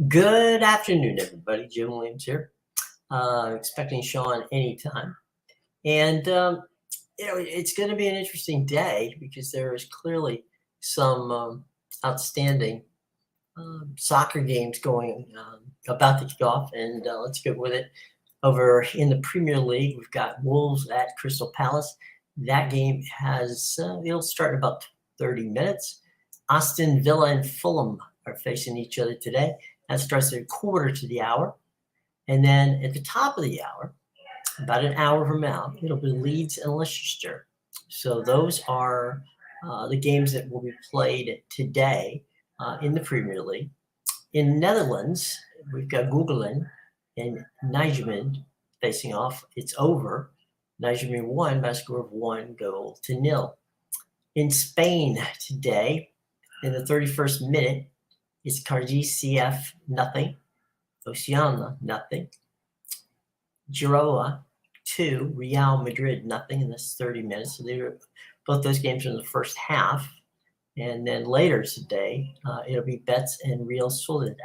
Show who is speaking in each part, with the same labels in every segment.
Speaker 1: Good afternoon, everybody. Jim Williams here. Expecting Sean anytime. And, it's going to be an interesting day because there is clearly some outstanding soccer games going about to kick off. And let's get with it. Over in the Premier League, we've got Wolves at Crystal Palace. That game it'll start in about 30 minutes. Aston Villa and Fulham are facing each other today. That starts at a quarter to the hour. And then at the top of the hour, about an hour from now, it'll be Leeds and Leicester. So those are the games that will be played today in the Premier League. In Netherlands, we've got Googelen and Nijmegen facing off. It's over. Nijmegen won by a score of 1-0. In Spain today, in the 31st minute, it's Cardiff CF 0, Osasuna 0, Girona 2, Real Madrid 0 in this 30 minutes. So both those games are in the first half. And then later today, it'll be Betis and Real Sociedad.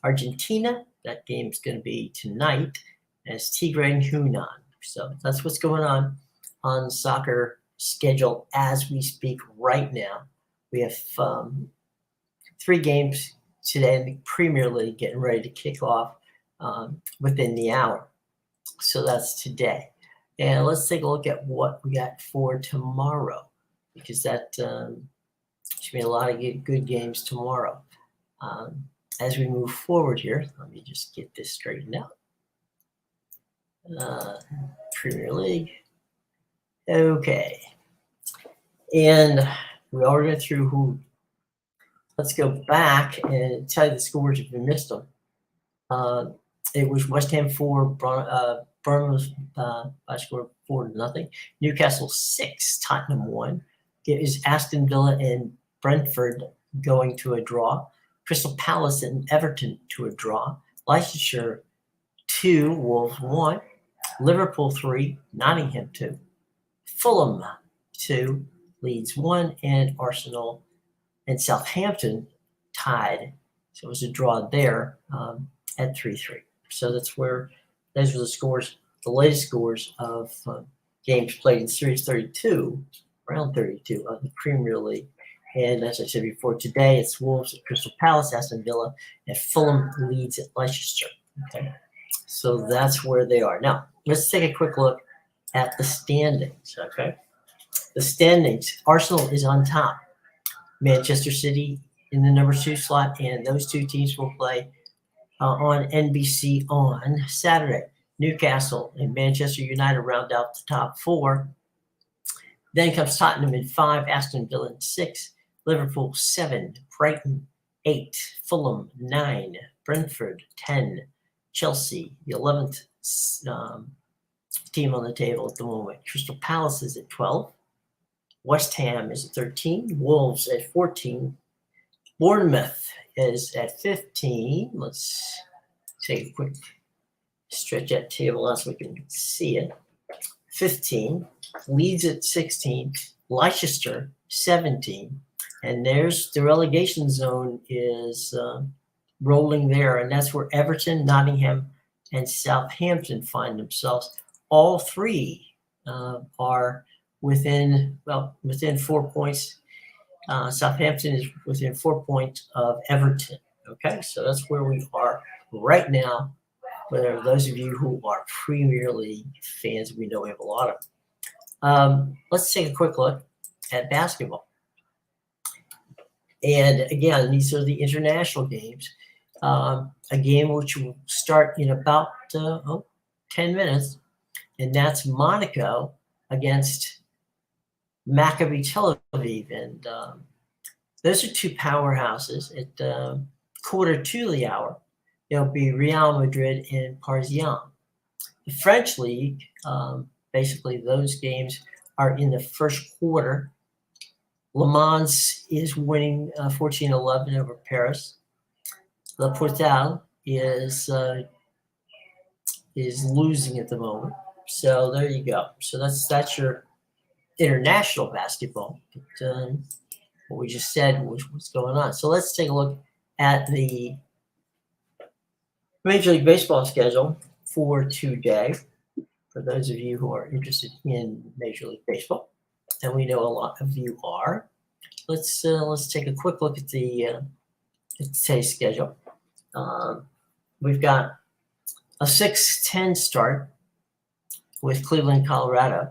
Speaker 1: Argentina, that game's going to be tonight, as Tigre and Hunan. So that's what's going on the soccer schedule as we speak right now. We have 3 games today in the Premier League getting ready to kick off within the hour. So that's today. And let's take a look at what we got for tomorrow, because that should be a lot of good games tomorrow. As we move forward here, let me just get this straightened out. Premier League. Okay. And we already went through who. Let's go back and tell you the scores if you missed them. It was West Ham 4, Bournemouth by score 4-0. Newcastle 6, Tottenham 1. It is Aston Villa and Brentford going to a draw. Crystal Palace and Everton to a draw. Leicester 2, Wolves 1. Liverpool 3, Nottingham 2. Fulham 2, Leeds 1, and Arsenal and Southampton tied. So it was a draw there at 3-3. So those were the scores, the latest scores of games played in Series 32, round 32 of the Premier League. And as I said before, today it's Wolves at Crystal Palace, Aston Villa, and Fulham Leeds at Leicester. Okay, so that's where they are. Now, let's take a quick look at the standings. Okay, the standings, Arsenal is on top. Manchester City in the number 2 slot, and those two teams will play on NBC on Saturday. Newcastle and Manchester United round out the top 4. Then comes Tottenham in 5, Aston Villa in 6, Liverpool 7, Brighton 8, Fulham 9, Brentford 10, Chelsea, the 11th team on the table at the moment. Crystal Palace is at 12. West Ham is at 13, Wolves at 14, Bournemouth is at 15. Let's take a quick stretch that table out so we can see it. 15, Leeds at 16, Leicester 17, and there's the relegation zone is rolling there, and that's where Everton, Nottingham, and Southampton find themselves. All 3 are within 4 points. Southampton is within 4 points of Everton. Okay, so that's where we are right now. For those of you who are Premier League fans, we know we have a lot of. Let's take a quick look at basketball. And again, these are the international games. A game which will start in about 10 minutes, and that's Monaco against Maccabi Tel Aviv, and those are 2 powerhouses. At quarter to the hour, it'll be Real Madrid and Parisian. The French league, basically those games are in the first quarter. Le Mans is winning 14-11 over Paris. La Portale is losing at the moment. So there you go. So that's your international basketball. But, what we just said was what's going on. So let's take a look at the Major League Baseball schedule for today, for those of you who are interested in Major League Baseball, and we know a lot of you are. Let's take a quick look at today's schedule. We've got a 6:10 start with Cleveland, Colorado.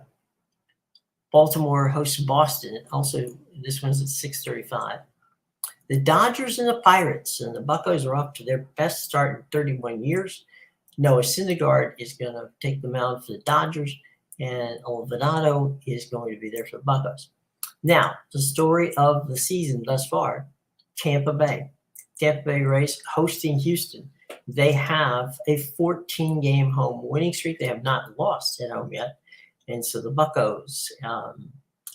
Speaker 1: Baltimore hosts Boston. Also, this one's at 6:35. The Dodgers and the Pirates, and the Buccos are off to their best start in 31 years. Noah Syndergaard is going to take the mound for the Dodgers, and Olvidado is going to be there for the Buccos. Now, the story of the season thus far, Tampa Bay. Tampa Bay Rays hosting Houston. They have a 14-game home winning streak. They have not lost at home yet. And so the Buccos,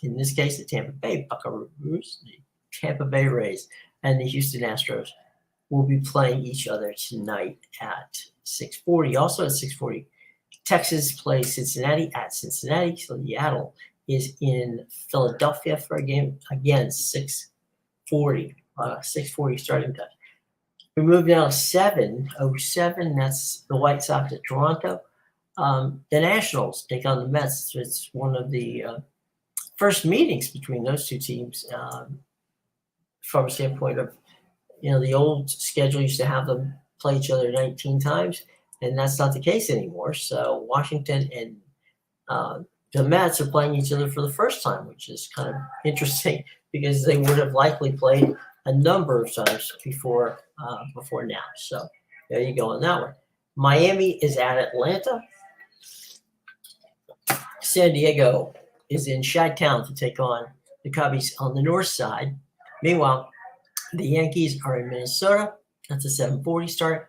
Speaker 1: in this case, the Tampa Bay Buccaroos, the Tampa Bay Rays, and the Houston Astros will be playing each other tonight at 6:40. Also at 6:40, Texas plays Cincinnati at Cincinnati. So Seattle is in Philadelphia for a game. Again, 6:40 starting time. We move now to 7:07. That's the White Sox at Toronto. The Nationals take on the Mets. It's one of the first meetings between those two teams from a standpoint of, the old schedule used to have them play each other 19 times, and that's not the case anymore. So Washington and the Mets are playing each other for the first time, which is kind of interesting because they would have likely played a number of times before now. So there you go on that one. Miami is at Atlanta. San Diego is in Chi-Town to take on the Cubbies on the north side. Meanwhile, the Yankees are in Minnesota. That's a 7:40 start.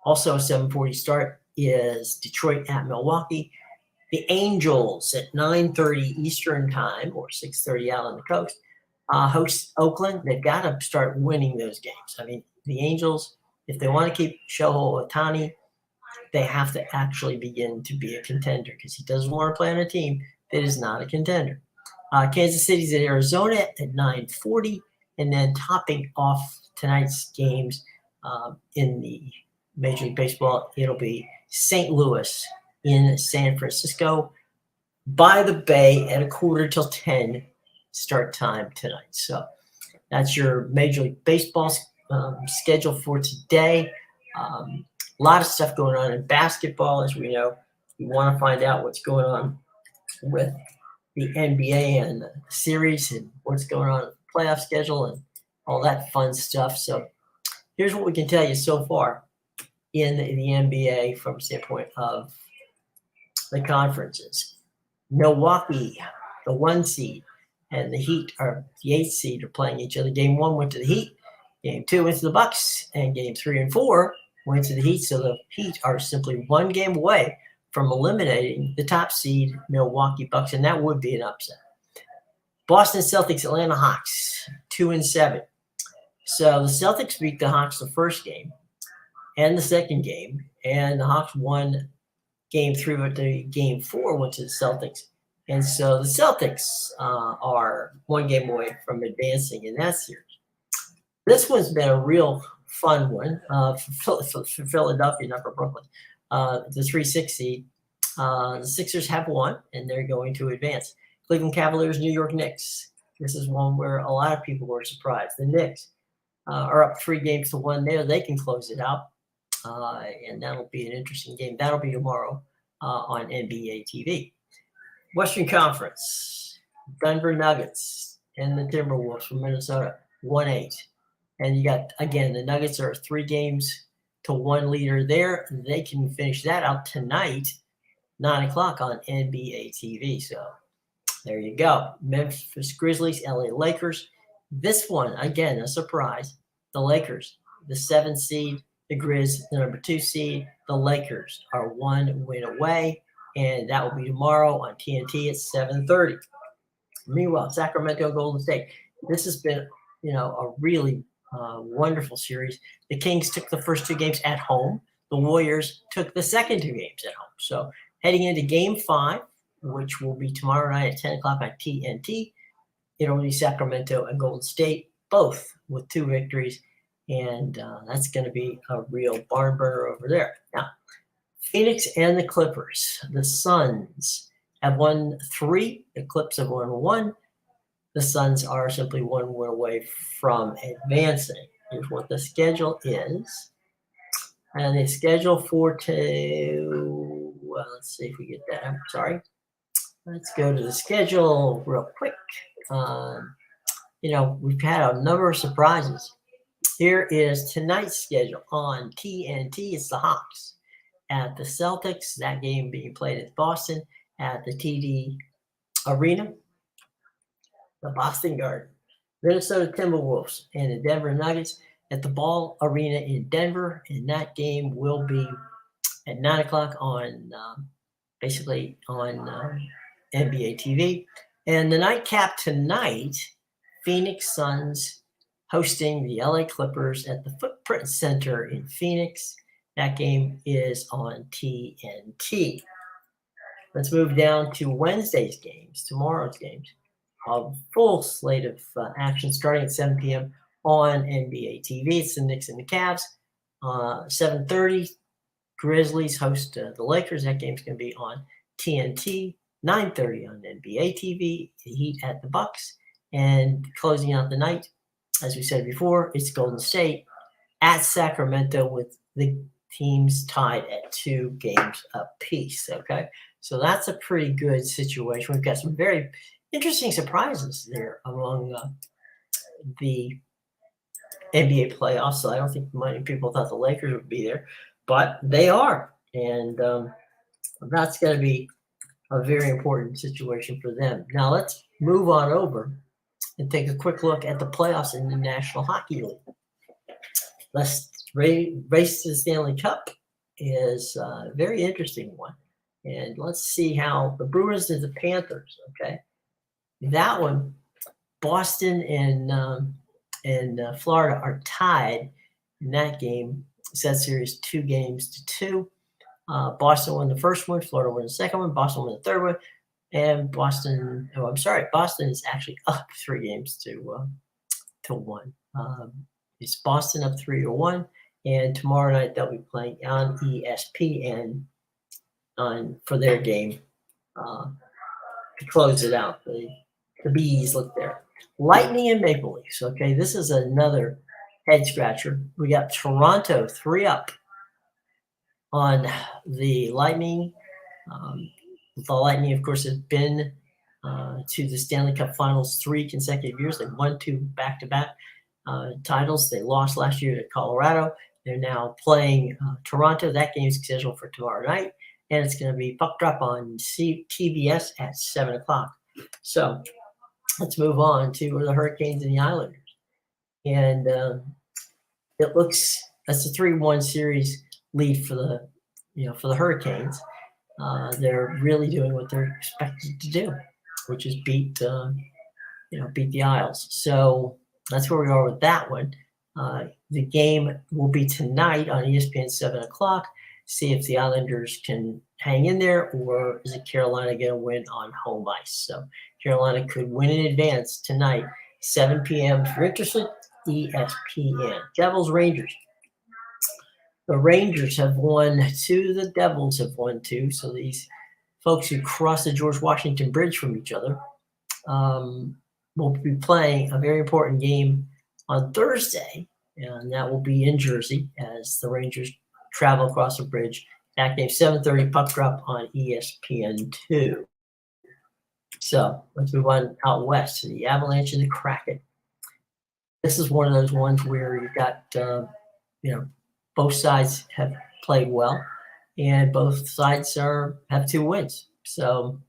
Speaker 1: Also a 7:40 start is Detroit at Milwaukee. The Angels at 9:30 Eastern time, or 6:30 out on the coast, host Oakland. They've got to start winning those games. I mean, the Angels, if they want to keep Shohei Ohtani, they have to actually begin to be a contender because he doesn't want to play on a team that is not a contender. Kansas City's at Arizona at 9:40, and then topping off tonight's games in the Major League Baseball, it'll be St. Louis in San Francisco by the Bay at 9:45 start time tonight. So that's your Major League Baseball schedule for today. A lot of stuff going on in basketball, as we know. We want to find out what's going on with the NBA and the series and what's going on in the playoff schedule and all that fun stuff. So here's what we can tell you so far in the NBA from a standpoint of the conferences. Milwaukee, the 1 seed, and the Heat are the 8th seed are playing each other. Game 1 went to the Heat, Game 2 went to the Bucks, and Game 3 and 4 went to the Heat. So the Heat are simply 1 game away from eliminating the top seed Milwaukee Bucks, and that would be an upset. Boston Celtics, Atlanta Hawks, 2-7. So the Celtics beat the Hawks the first game and the second game, and the Hawks won Game 3, but the Game 4 went to the Celtics. And so the Celtics are 1 game away from advancing in that series. This one's been a real fun one for Philadelphia, not for Brooklyn. The 3-6 seed. The Sixers have won, and they're going to advance. Cleveland Cavaliers, New York Knicks. This is one where a lot of people were surprised. The Knicks are up 3-1 there. They can close it out, and that'll be an interesting game. That'll be tomorrow on NBA TV. Western Conference, Denver Nuggets and the Timberwolves from Minnesota, 1-8. And you got, again, the Nuggets are 3-1 leader there. They can finish that out tonight, 9 o'clock on NBA TV. So there you go. Memphis Grizzlies, LA Lakers. This one, again, a surprise. The Lakers, the 7th seed, the Grizz, the number 2 seed. The Lakers are 1 win away, and that will be tomorrow on TNT at 7:30. Meanwhile, Sacramento, Golden State. This has been, a really wonderful series. The Kings took the first 2 games at home. The Warriors took the second 2 games at home. So heading into Game 5, which will be tomorrow night at 10 o'clock on TNT, it'll be Sacramento and Golden State, both with 2 victories. And that's going to be a real barn burner over there. Now, Phoenix and the Clippers. The Suns have won 3. The Clips have won 1. The Suns are simply 1 win away from advancing. Here's what the schedule is. And the schedule for well, let's see if we get that. I'm sorry. Let's go to the schedule real quick. We've had a number of surprises. Here is tonight's schedule on TNT. It's the Hawks at the Celtics. That game being played at Boston at the TD Arena. The Boston Garden. Minnesota Timberwolves and the Denver Nuggets at the Ball Arena in Denver. And that game will be at 9 o'clock on basically on NBA TV. And the nightcap tonight, Phoenix Suns hosting the LA Clippers at the Footprint Center in Phoenix. That game is on TNT. Let's move down to Wednesday's games, tomorrow's games. A full slate of action starting at 7 p.m. on NBA TV. It's the Knicks and the Cavs. 7:30, Grizzlies host the Lakers. That game's going to be on TNT. 9:30 on NBA TV. The Heat at the Bucks. And closing out the night, as we said before, it's Golden State at Sacramento with the teams tied at 2 games apiece. Okay, so that's a pretty good situation. We've got some very interesting surprises there among the NBA playoffs. So I don't think many people thought the Lakers would be there, but they are. And that's going to be a very important situation for them. Now let's move on over and take a quick look at the playoffs in the National Hockey League. Let's race to the Stanley Cup is a very interesting one. And let's see how the Bruins and the Panthers, okay? That one, Boston and Florida are tied in that game. It's that series 2-2. Boston won the first one. Florida won the second one. Boston won the third one. And Boston is actually up 3 games to 1. It's Boston up 3-1. And tomorrow night they'll be playing on ESPN for their game to close it out. The Bees look there. Lightning and Maple Leafs. Okay, this is another head scratcher. We got Toronto 3-up on the Lightning. The Lightning, of course, has been to the Stanley Cup Finals 3 consecutive years. They won 2 back-to-back titles. They lost last year to Colorado. They're now playing Toronto. That game is scheduled for tomorrow night, and it's going to be puck drop on TBS at 7 o'clock. So let's move on to the Hurricanes and the Islanders. And it looks that's a 3-1 series lead for the Hurricanes. They're really doing what they're expected to do, which is beat the Isles. So that's where we are with that one. The game will be tonight on ESPN 7 o'clock. See if the Islanders can hang in there, or is it Carolina going to win on home ice? So Carolina could win in advance tonight, 7 p.m. If you're interested, ESPN. Devils, Rangers. The Rangers have won 2. The Devils have won 2. So these folks who cross the George Washington Bridge from each other will be playing a very important game on Thursday, and that will be in Jersey as the Rangers travel across the bridge. That game, 7:30, puck drop on ESPN2. So let's move on out west to the Avalanche and the Kraken. This is one of those ones where you've got, both sides have played well, and both sides have 2 wins. So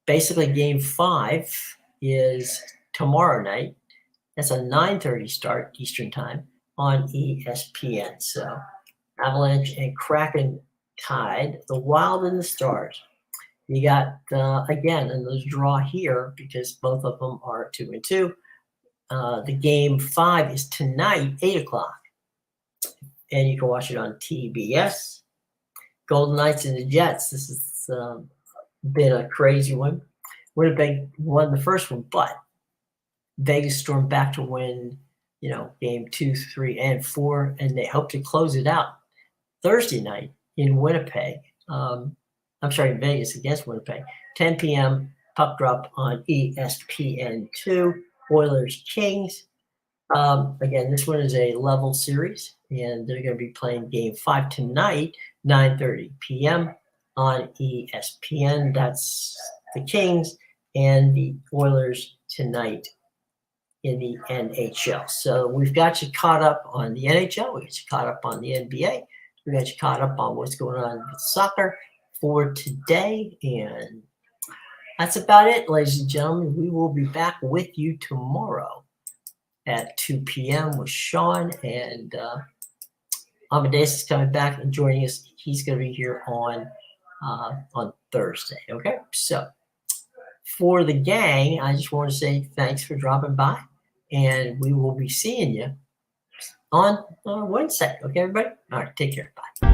Speaker 1: basically, Game 5 is tomorrow night. That's a 9:30 start Eastern Time on ESPN. So Avalanche and Kraken tied. The Wild and the Stars. You got, again, and those draw here because both of them are 2-2. The Game 5 is tonight, 8 o'clock. And you can watch it on TBS. Golden Knights and the Jets. This has been a crazy one. Winnipeg won the first one, but Vegas stormed back to win game 2, 3, and 4, and they hope to close it out Thursday night in Winnipeg. I'm sorry, Vegas against Winnipeg. 10 p.m. puck drop on ESPN2. Oilers Kings. Again, this one is a level series, and they're going to be playing game 5 tonight, 9:30 p.m. on ESPN. That's the Kings and the Oilers tonight in the NHL. So we've got you caught up on the NHL. We got you caught up on the NBA. We got you caught up on what's going on with soccer for today. And that's about it, ladies and gentlemen. We will be back with you tomorrow at 2 p.m. with Sean. And Amadeus is coming back and joining us. He's going to be here on Thursday. Okay, so for the gang, I just want to say thanks for dropping by, and we will be seeing you on Wednesday. Okay, everybody? All right, take care. Bye.